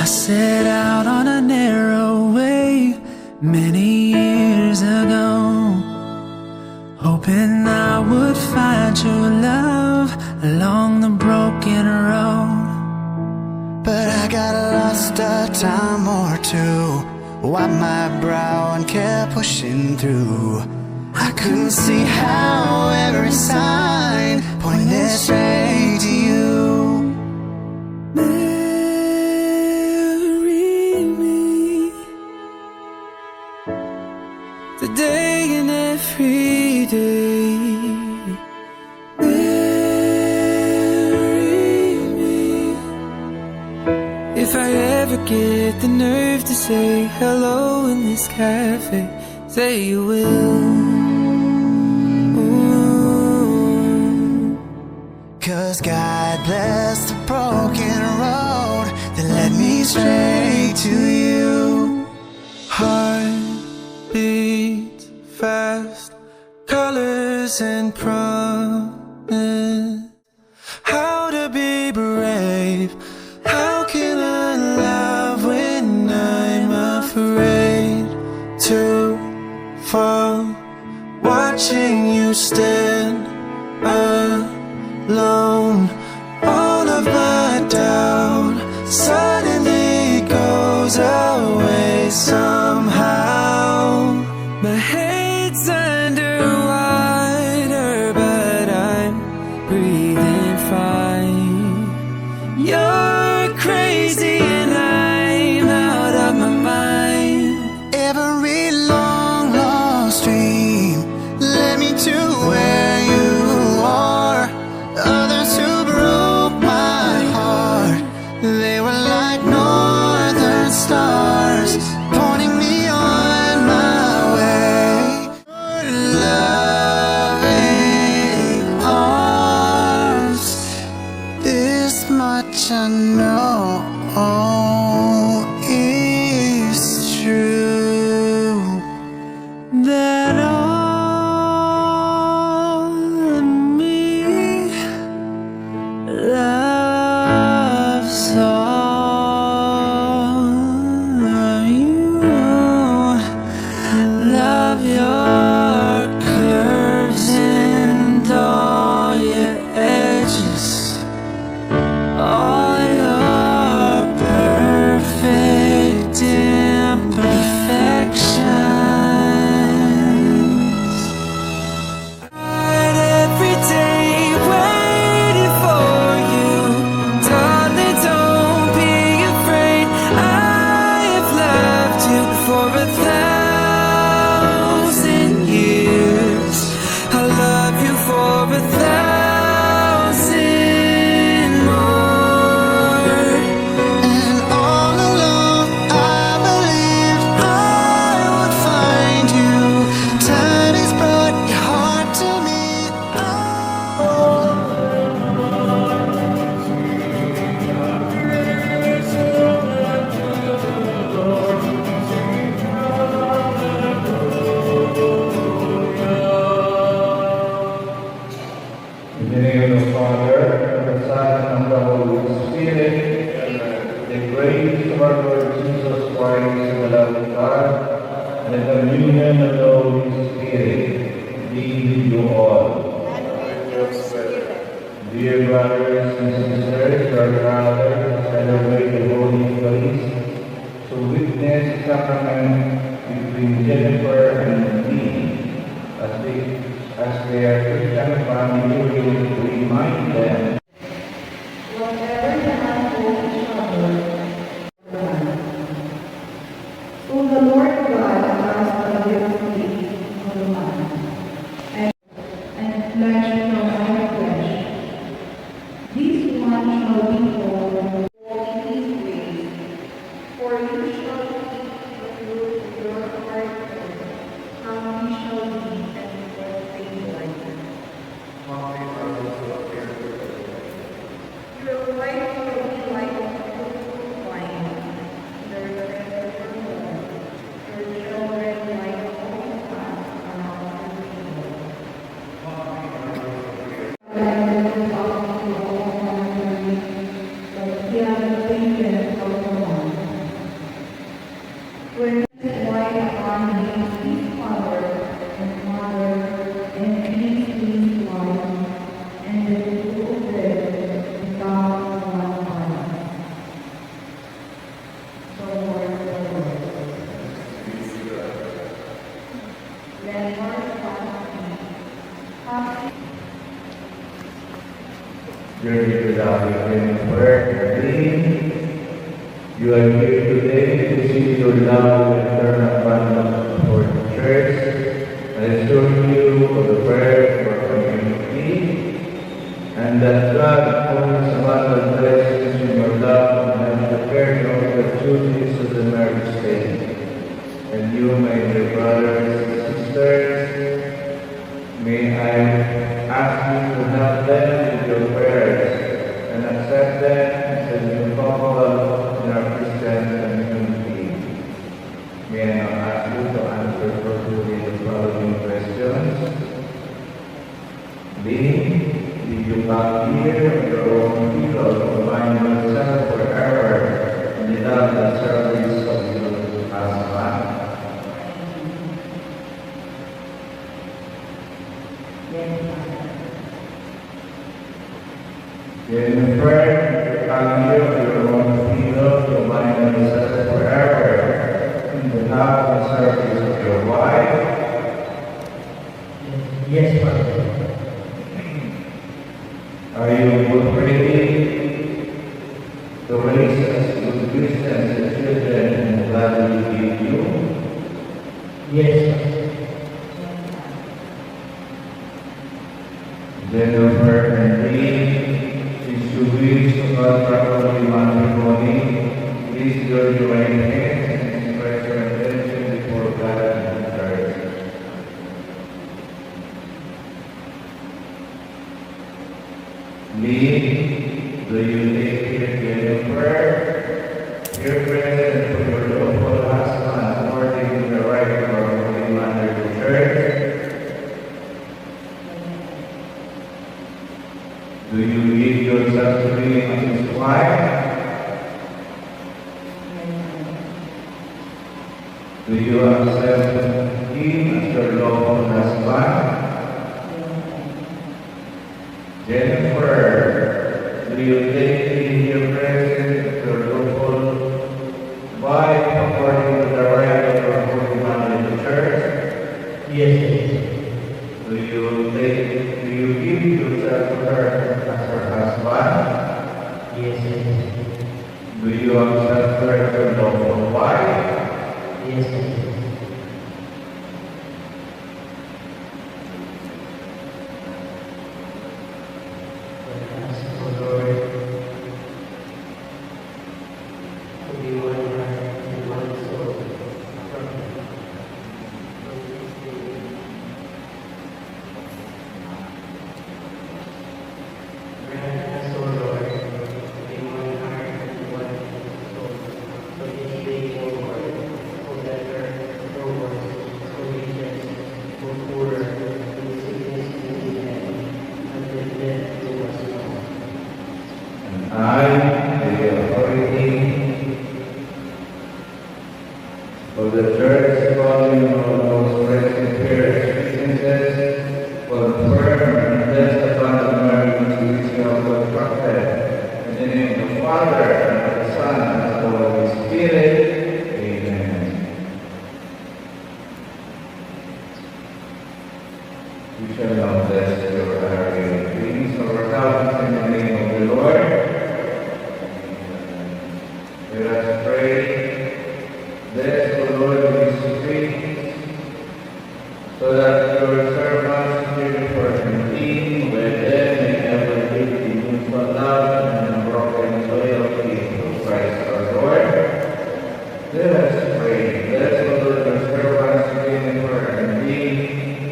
I set out on a narrow way many years ago, hoping I would find true love along the broken road. But I got lost a time or two, wiped my brow and kept pushing through. I couldn't see how every sign pointed straight to you. Marry me today and every day. Marry me if I ever get the nerve to say hello in this cafe. Say you will. 'Cause God bless the broken road that led me straight to you. Heart beats fast, colors and promise. How to be brave? How can I love when I'm afraid to fall? Watching you stand alone, all of my doubt suddenly goes away somehow. My head's underwater, but I'm breathing fine. You're crazy and I'm out of my mind. Every long lost dream led me to where you are. Others who broke my heart, they were like northern stars, pointing me on my way. Loving arms, this much I know is true, that all of me loves all of you. Love your curves and all your edges, all your perfect imperfections. Every day waiting for you, darling, don't be afraid. I have loved you for 1,000 years. I love you for 1,000 more. And all along I believed I would find you. Time has brought your heart to me. In the name of the Father, and the Son, and the Holy Spirit, the grace of our Lord Jesus Christ, and the love of God, and the communion of the Holy Spirit be with you all. Dear brothers and sisters, our Father, celebrate the Holy Eucharist to witness the sacrament between Jennifer and me as their Christian family will remind them. Whatever the untold trouble, so the Lord God has a gift for the man, and flesh from our flesh. This one shall be called His ways, for you shall keep the fruit of your heart, how he shall be and what they like. You will fight Dear leader, now we in prayer. You are here today to see your love and eternal abundance for the church. I assure you for the prayer for our community, and that God pours abundant blessings in your love and has prepared all the duties of the marriage state. And you, my dear brothers and sisters, may I ask you to help them with your prayers and accept them as a new couple in our Christian community. May I now ask you to answer truthfully the following questions. Did you come here on your own people to find yourself forever in the love and service of your husband? In prayer, you come here on your own people to find yourself forever in the love and service of your wife. Yes, Father. Are you ready to raise us good Christians and children and God will give you? Yes, Father. Jennifer and Lee, is to wish to God properly matrimony, please join your right hands and express your intention before God and the church. Lee, do you take here Jennifer, your present for your lawful husband according to the right of our Holy Mother the Church? Do you give yourself to him as his wife? Do you accept him as your lawful husband? Jennifer, do you take him here present as your lawful wife according to the right of your Holy Mother the Church? Yes, Do you give yourself to her as her husband? yes, Do you accept her as your lawful wife? yes. I, the authority of the Church, calling on those present here as witnesses, confirm and testify the marriage which you have constructed. In the name of the Father, and of the Son, and of the Holy Spirit. Amen. We shall now bless your honorary greetings of our God in the name of the Lord. Let us pray. Bless, O Lord, these streets, so that your servants will forgive where them may ever live in mutual love and unbroken loyalty to Christ our Lord. Let us pray. Bless, O Lord, your servants, Jennifer and Lee,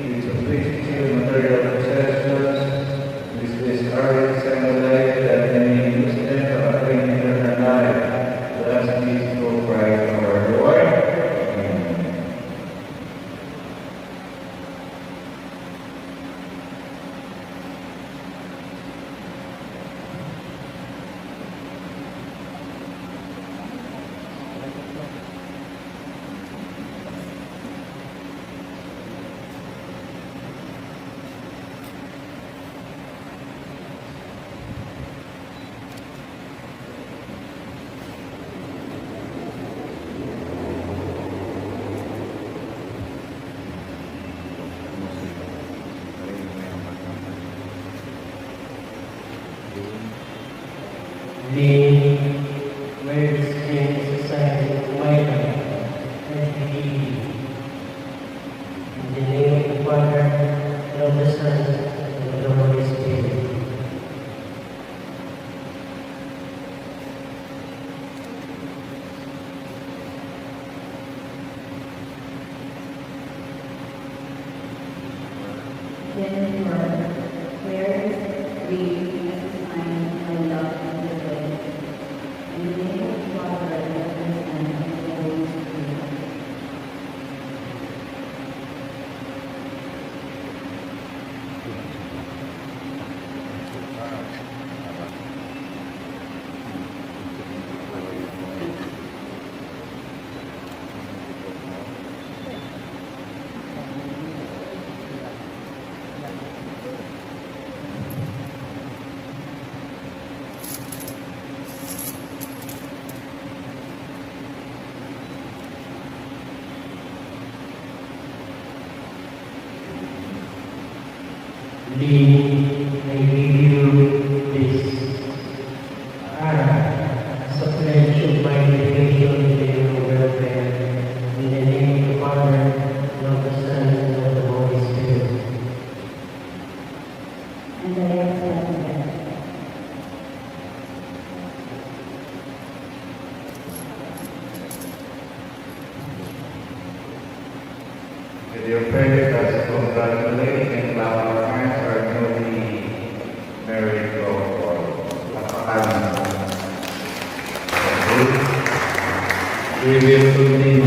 with sophisticated material possessions, with this earth symbolize that they may use them to attain eternal life. Let us please go Christ our Lord. Lean, words in society, welcome, and believe. In the name of the Father, and of the Son, and of the Holy Spirit. Then where is it we as a sign of love and the way? In the name of the Father, and of the Son, and of the Holy Spirit. Lean, I give you this as a pledge of my dedication to your welfare. In the name of the Father, and of the Son, and of the Holy Spirit. And I accept that. With your prayer, let's congratulate and clap our hands our newly married couple. We will continue.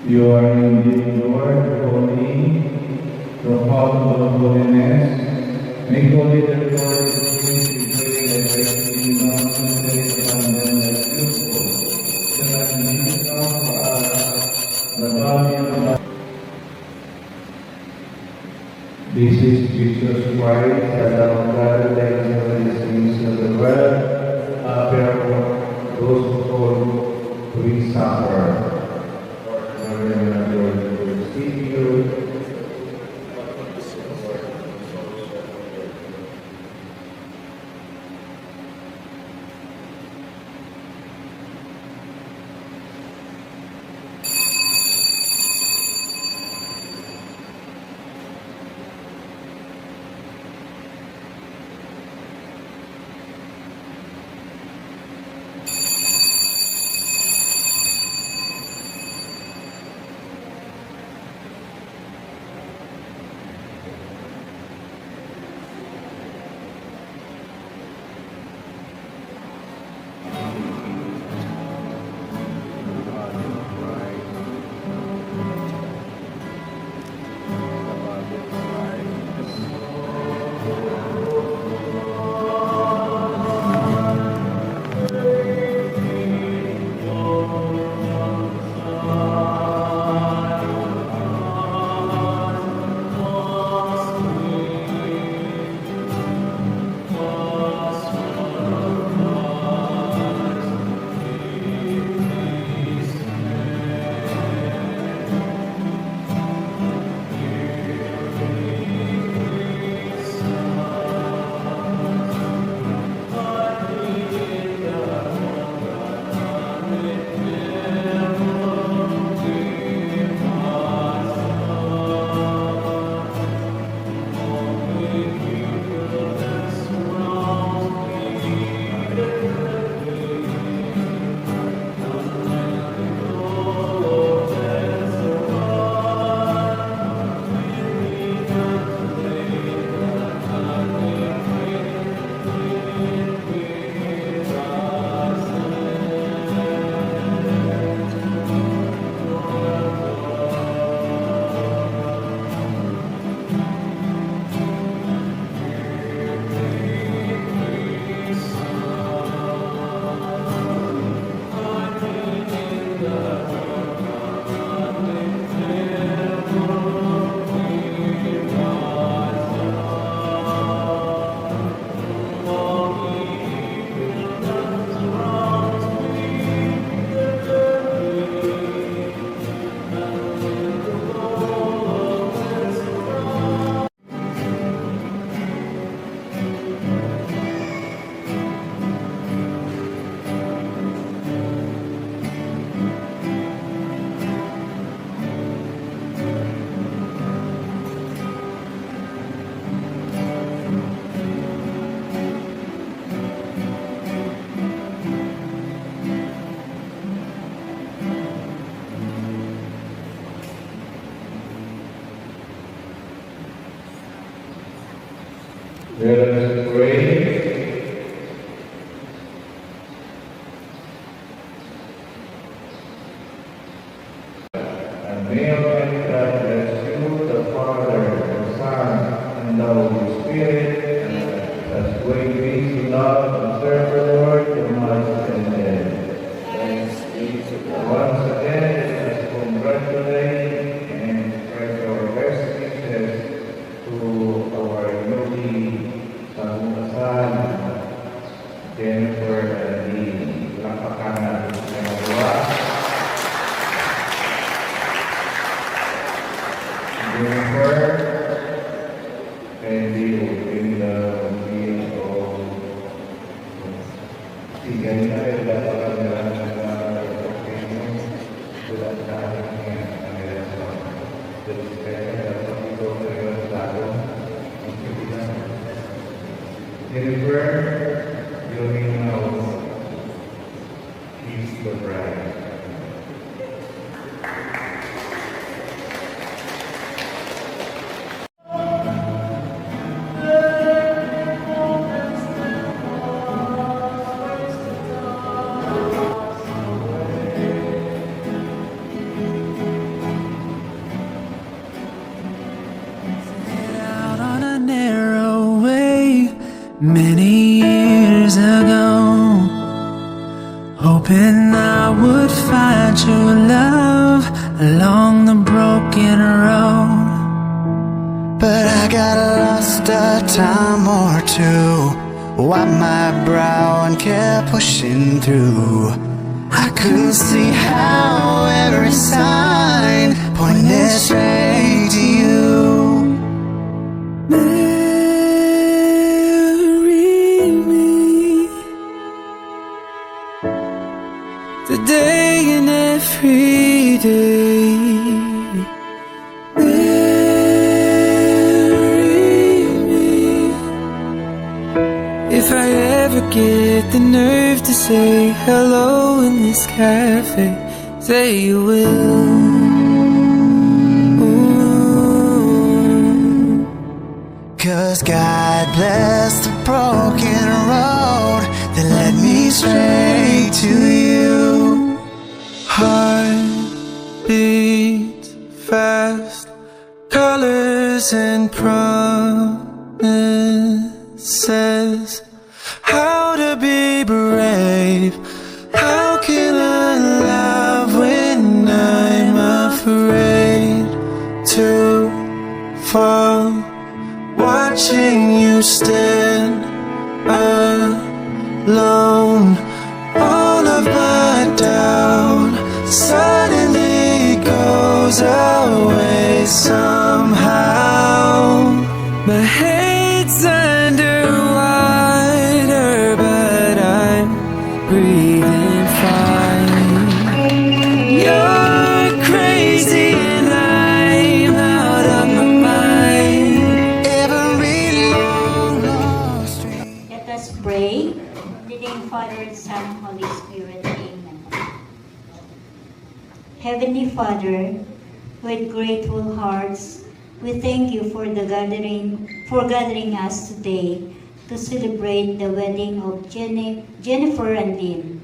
You are indeed Lord, holy, the Father of holiness. Make holy the Lord, we pray that thy kingdom is upon them as useful, so that in Jesus for us, the body of the This is Jesus Christ, as our God and the things of the world, therefore those who call we suffer. Let us pray. And may Almighty God bless you, the Father, the Son, and the Holy Spirit, as we peace, love, and serve the Lord, your minds and dead. Thanks be to God. Once again, let us congratulate and express our best wishes to our newly Sangunasan, Jennifer and Lee. Lapakan natin sa mga gawa. Jennifer, and you in the field of tigay na rin lapakan nila ng opinion sudah dahil niya ang ilang jadi saya dapat itu terlalu Jennifer, you know he's the bride. Out on a narrow way many years ago, hoping I would find true love along the broken road. But I got lost a time or two, wiped my brow and kept pushing through. I couldn't see how every sign pointed straight to you. Marry me today and every day. Marry me if I ever get the nerve to say hello in this cafe. Say you will. Ooh. 'Cause God bless the broken road that led me straight to you. Heart beats fast, colors and promises. How to be brave? How can I love when I'm afraid to fall? Watching you stand alone, all of my doubt suddenly goes away somehow. My head's underwater, but I'm breathing fine. You're crazy and I'm out of my mind. Every long lost street. Let us pray. In the name of Father, Son, Holy Spirit. Amen. Heavenly Father, with grateful hearts, we thank you for gathering us today to celebrate the wedding of Jennifer and Lynn.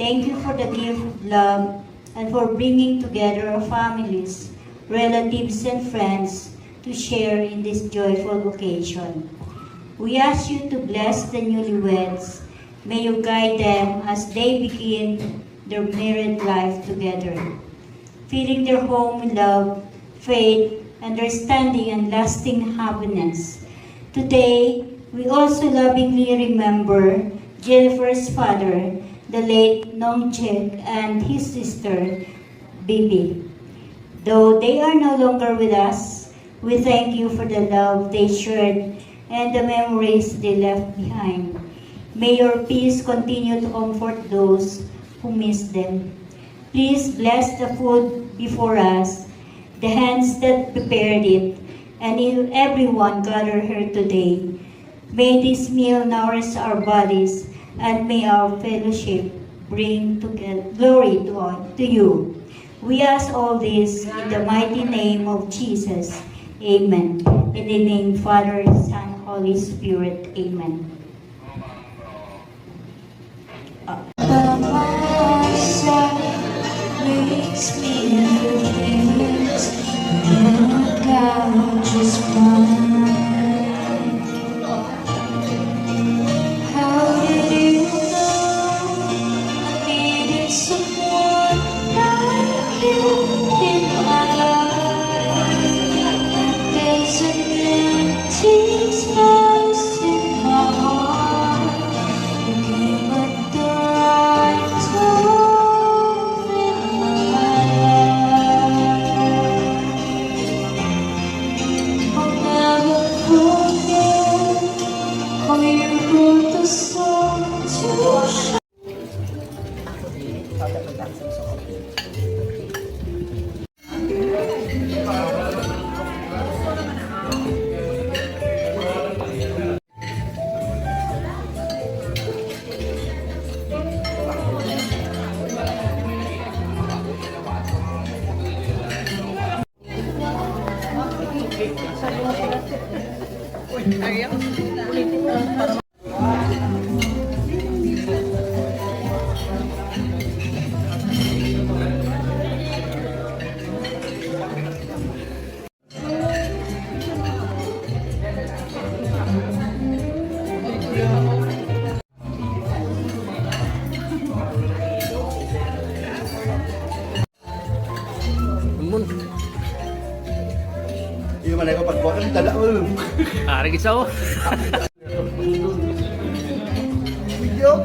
Thank you for the gift of love and for bringing together our families, relatives, and friends to share in this joyful occasion. We ask you to bless the newlyweds. May you guide them as they begin their married life together, filling their home with love, faith, understanding, and lasting happiness. Today, we also lovingly remember Jennifer's father, the late Nong Chek, and his sister, Bibi. Though they are no longer with us, we thank you for the love they shared and the memories they left behind. May your peace continue to comfort those who miss them. Please bless the food before us, the hands that prepared it, and everyone gathered here today. May this meal nourish our bodies, and may our fellowship bring glory to you. We ask all this in the mighty name of Jesus. Amen. In the name of Father, Son, Holy Spirit. Amen. Makes me feel God just fine. How did you know I needed someone like you in my life? There's an empty space in my heart. You came at the right time in my life. I'll never forget how you brought the sun to shine. Iya mana kau buat kan tak ada apa. Hari kisah. Video.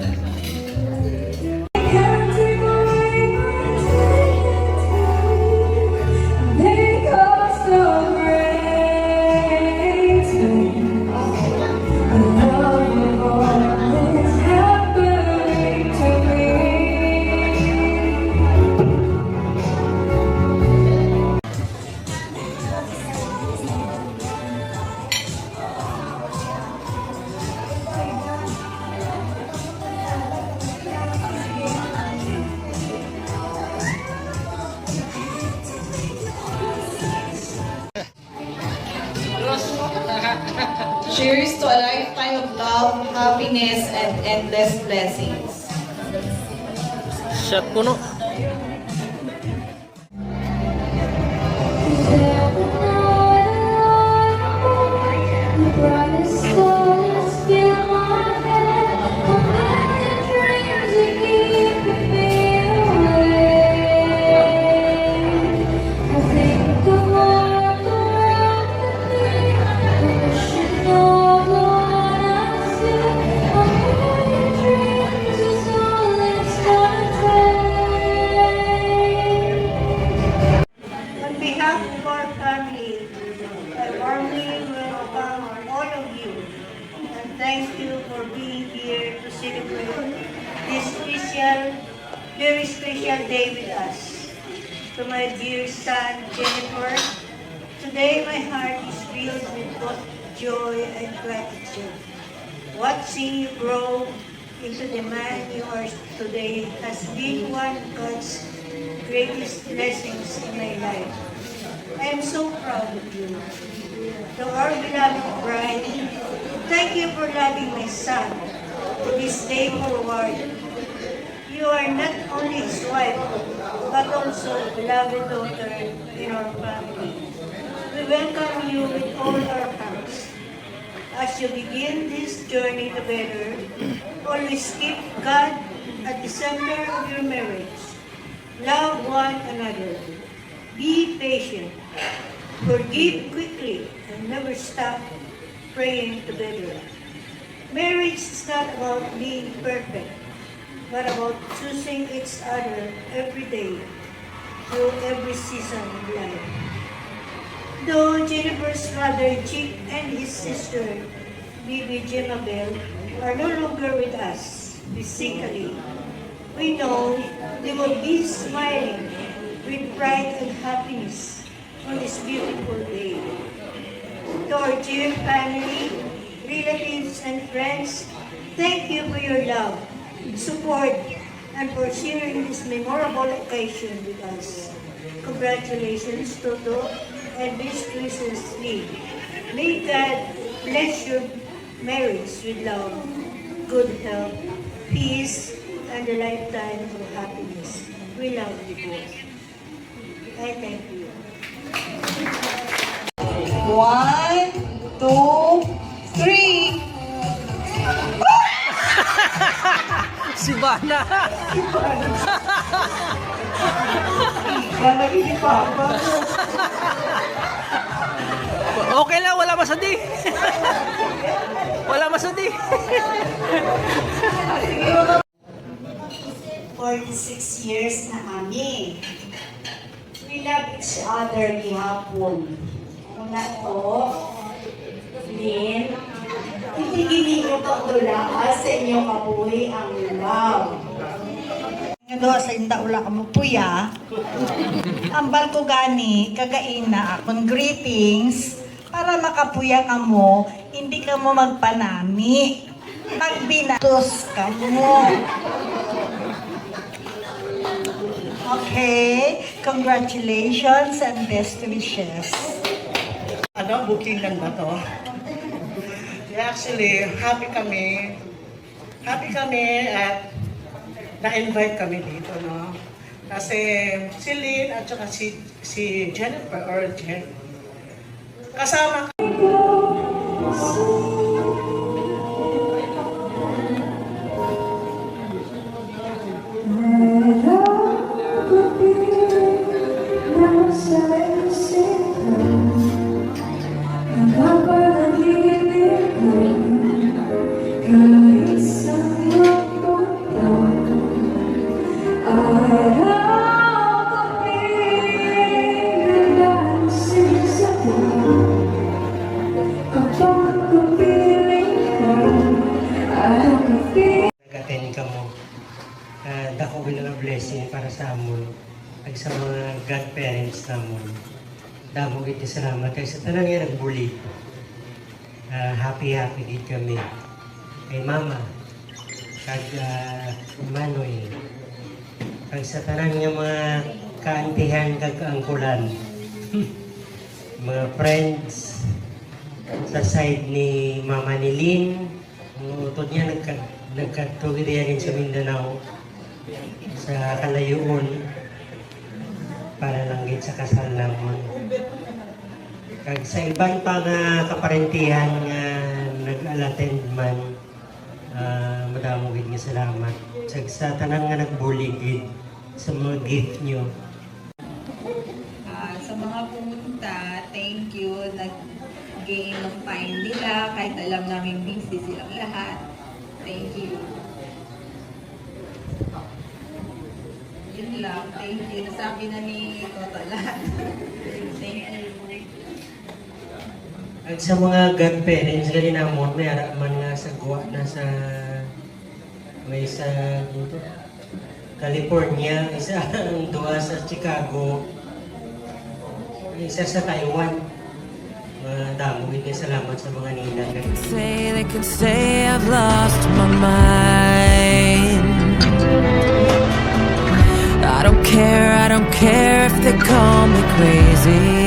Cheers to a lifetime of love, happiness, and endless blessings. Shot puno. On behalf of our family, I warmly welcome all of you and thank you for being here to celebrate this very special day with us. To my dear son, Jennifer, today my heart is filled with both joy and gratitude. Watching you grow into the man you are today has been one of God's greatest blessings in my life. I am so proud of you. To our beloved bride, thank you for loving my son to this day forward. You are not only his wife, but also a beloved daughter in our family. We welcome you with all our hearts. As you begin this journey together, always keep God at the center of your marriage. Love one another. Be patient. Forgive quickly and never stop praying together. Marriage is not about being perfect, but about choosing each other every day through every season of life. Though Jennifer's father Chick and his sister Bibi Jemabel are no longer with us physically, we know they will be smiling with pride and happiness on this beautiful day. To our dear family, relatives, and friends, thank you for your love, support, and for sharing this memorable occasion with us. Congratulations, Toto. and this Christmas Eve. May God bless your marriage with love, good health, peace, and a lifetime of happiness. We love you both. I thank you. 1, 2, 3. Si Bana. Okay lang, wala masudi. Wala masudi. 46 years na kami. We love each other gihapon. Una to, Lynn, hindi giniko pagdula sa inyong kabuhi ang love. Doha sa inda ula ka mo puya. Ang barko gani kagaina akong greetings para makapuya ka mo, hindi ka mo magpanami. Magbinatos ka mo. Okay, congratulations and best wishes. Ano, booking lang ba to? Actually, happy kami at na-invite kami dito, no? Kasi si Lynn at saka si Jennifer or Jen, kasama nag-attend ka mo. Dako bilang blessing para sa amon. Ay sa mga godparents namon. Damo iti salamat kay sa tanang nga nagbuli. Happy gid kami. Kay mama, kag Manuel. Kag sa tanang nga mga kaantihan kag kaangkulan. Mga friends sa side ni Mama ni Lynn. Ang utod niya nagkatugid yan sa Mindanao sa kalayuon para lang gid sa kasal namon. Kag sa iban pa nga kaparentihan nga nag-attend man, madamo gid nga salamat. Sa tanan nga nagbulig gid sa mga gift nyo. Sa mga pumunta, thank you. Nag-gain ng time nila kahit alam namin busy silang lahat. Thank you. Yun lang. Thank you. Nasabi na ni Toto lahat. Thank you. At sa mga godparents, galing namon, may araman nga sa guwa na sa may sa dito, California, isa ang duwa sa Chicago, isa sa Taiwan. Madamo gid salamat sa mga ninang. They can say I've lost my mind. I don't care if they call me crazy.